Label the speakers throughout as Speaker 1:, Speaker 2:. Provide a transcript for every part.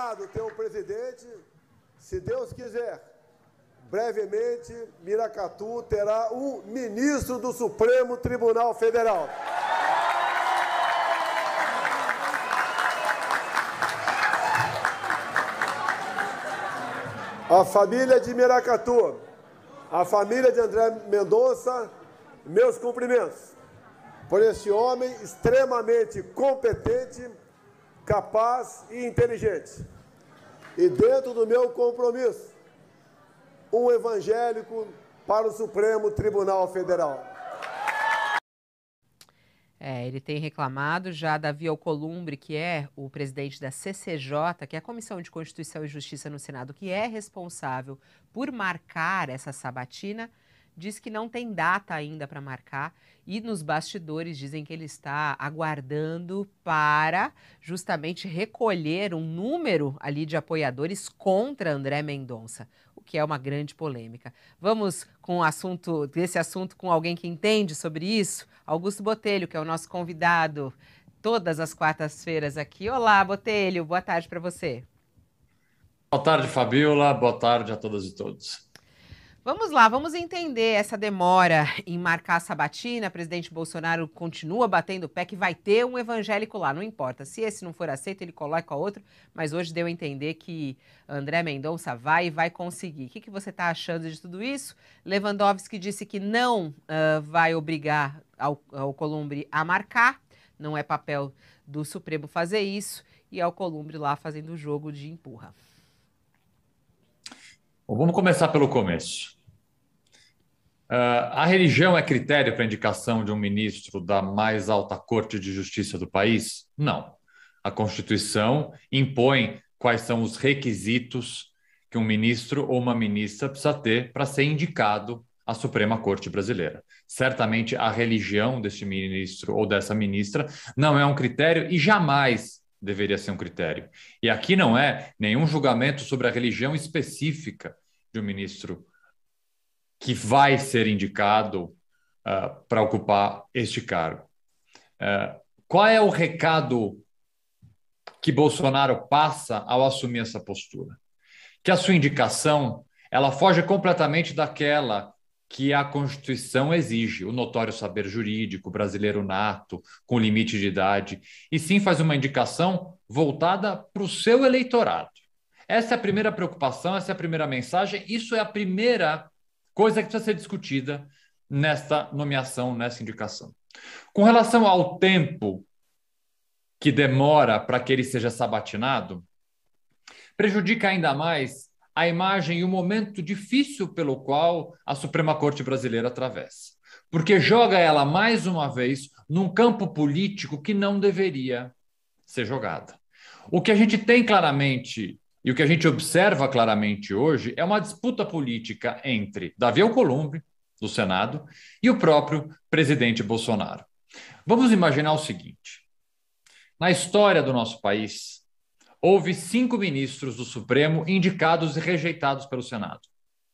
Speaker 1: Senado tem um presidente, se Deus quiser, brevemente, Miracatu terá um ministro do Supremo Tribunal Federal. A família de Miracatu, a família de André Mendonça, meus cumprimentos por esse homem extremamente competente, capaz e inteligente. E dentro do meu compromisso, um evangélico para o Supremo Tribunal Federal.
Speaker 2: Ele tem reclamado já Davi Alcolumbre, que é o presidente da CCJ, que é a Comissão de Constituição e Justiça no Senado, que é responsável por marcar essa sabatina, diz que não tem data ainda para marcar e nos bastidores dizem que ele está aguardando para justamente recolher um número ali de apoiadores contra André Mendonça, o que é uma grande polêmica. Vamos com desse assunto com alguém que entende sobre isso, Augusto Botelho, que é o nosso convidado todas as quartas-feiras aqui. Olá, Botelho, boa tarde para você.
Speaker 3: Boa tarde, Fabiola, boa tarde a todas e todos.
Speaker 2: Vamos lá, vamos entender essa demora em marcar a sabatina. O presidente Bolsonaro continua batendo o pé que vai ter um evangélico lá, não importa. Se esse não for aceito, ele coloca outro, mas hoje deu a entender que André Mendonça vai conseguir. O que você está achando de tudo isso? Lewandowski disse que não vai obrigar Alcolumbre a marcar, não é papel do Supremo fazer isso, e Alcolumbre lá fazendo o jogo de empurra.
Speaker 3: Bom, vamos começar pelo começo. A religião é critério para a indicação de um ministro da mais alta corte de justiça do país? Não. A Constituição impõe quais são os requisitos que um ministro ou uma ministra precisa ter para ser indicado à Suprema Corte Brasileira. Certamente a religião desse ministro ou dessa ministra não é um critério e jamais deveria ser um critério. E aqui não é nenhum julgamento sobre a religião específica de um ministro que vai ser indicado para ocupar este cargo. Qual é o recado que Bolsonaro passa ao assumir essa postura? Que a sua indicação ela foge completamente daquela que a Constituição exige, o notório saber jurídico, brasileiro nato, com limite de idade, e sim faz uma indicação voltada para o seu eleitorado. Essa é a primeira preocupação, essa é a primeira mensagem, isso é a primeira coisa que precisa ser discutida nesta nomeação, nessa indicação. Com relação ao tempo que demora para que ele seja sabatinado, prejudica ainda mais a imagem e o momento difícil pelo qual a Suprema Corte Brasileira atravessa. Porque joga ela, mais uma vez, num campo político que não deveria ser jogada. O que a gente tem claramente e o que a gente observa claramente hoje é uma disputa política entre Davi Alcolumbre, do Senado, e o próprio presidente Bolsonaro. Vamos imaginar o seguinte: na história do nosso país, houve 5 ministros do Supremo indicados e rejeitados pelo Senado.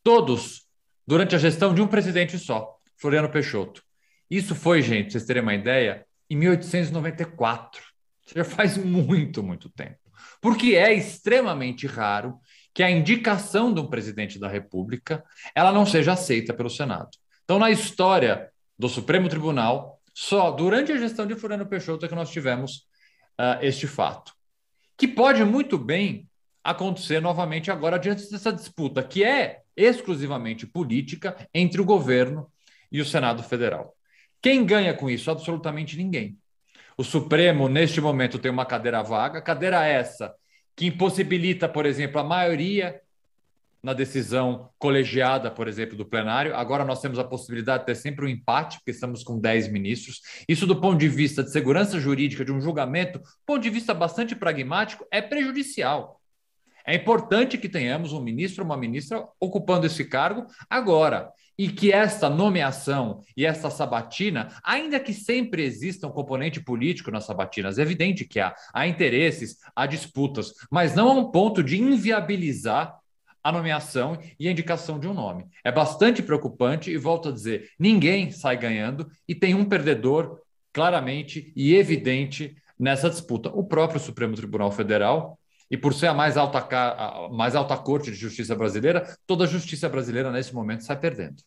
Speaker 3: Todos durante a gestão de um presidente só, Floriano Peixoto. Isso foi, gente, pra vocês terem uma ideia, em 1894. Isso já faz muito, muito tempo. Porque é extremamente raro que a indicação de um presidente da República ela não seja aceita pelo Senado. Então, na história do Supremo Tribunal, só durante a gestão de Floriano Peixoto é que nós tivemos este fato, que pode muito bem acontecer novamente agora diante dessa disputa, que é exclusivamente política entre o governo e o Senado Federal. Quem ganha com isso? Absolutamente ninguém. O Supremo, neste momento, tem uma cadeira vaga, cadeira essa que impossibilita, por exemplo, a maioria na decisão colegiada, por exemplo, do plenário. Agora nós temos a possibilidade de ter sempre um empate, porque estamos com 10 ministros. Isso, do ponto de vista de segurança jurídica, de um julgamento, do ponto de vista bastante pragmático, é prejudicial. É importante que tenhamos um ministro ou uma ministra ocupando esse cargo agora, e que esta nomeação e esta sabatina, ainda que sempre exista um componente político nas sabatinas, é evidente que há interesses, há disputas, mas não a um ponto de inviabilizar a nomeação e a indicação de um nome. É bastante preocupante e, volto a dizer, ninguém sai ganhando e tem um perdedor claramente e evidente nessa disputa. O próprio Supremo Tribunal Federal E por ser a mais alta corte de justiça brasileira, toda a justiça brasileira, nesse momento, sai perdendo.